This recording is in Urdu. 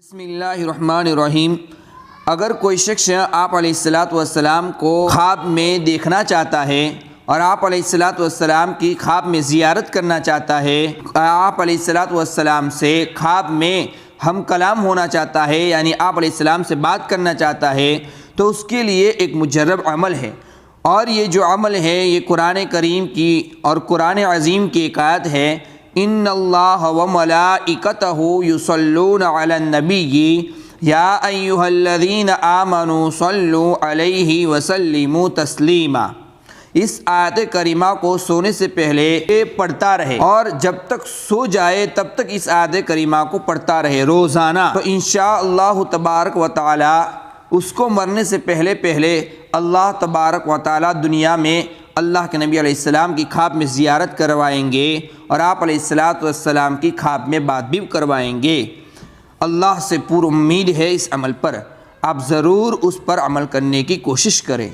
بسم اللہ الرحمن الرحیم۔ اگر کوئی شخص آپ علیہ الصلاۃ والسلام کو خواب میں دیکھنا چاہتا ہے اور آپ علیہ الصلاۃ والسلام کی خواب میں زیارت کرنا چاہتا ہے، آپ علیہ الصلاۃ والسلام سے خواب میں ہم کلام ہونا چاہتا ہے، یعنی آپ علیہ السلام سے بات کرنا چاہتا ہے، تو اس کے لیے ایک مجرب عمل ہے، اور یہ جو عمل ہے یہ قرآن کریم کی اور قرآن عظیم کی ایک آیت ہے، ان اللہ وملائکتہ یصلون علی النبی یا ایھا الذین آمنوا صلوا علیہ وسلموا تسلیما۔ اس آیت کریمہ کو سونے سے پہلے پڑھتا رہے اور جب تک سو جائے تب تک اس آیت کریمہ کو پڑھتا رہے روزانہ، تو انشاءاللہ تبارک و تعالی اس کو مرنے سے پہلے اللہ تبارک و تعالی دنیا میں اللہ کے نبی علیہ السلام کی خواب میں زیارت کروائیں گے اور آپ علیہ الصلاۃ والسلام کی خواب میں بات بھی کروائیں گے۔ اللہ سے پور امید ہے اس عمل پر، آپ ضرور اس پر عمل کرنے کی کوشش کریں۔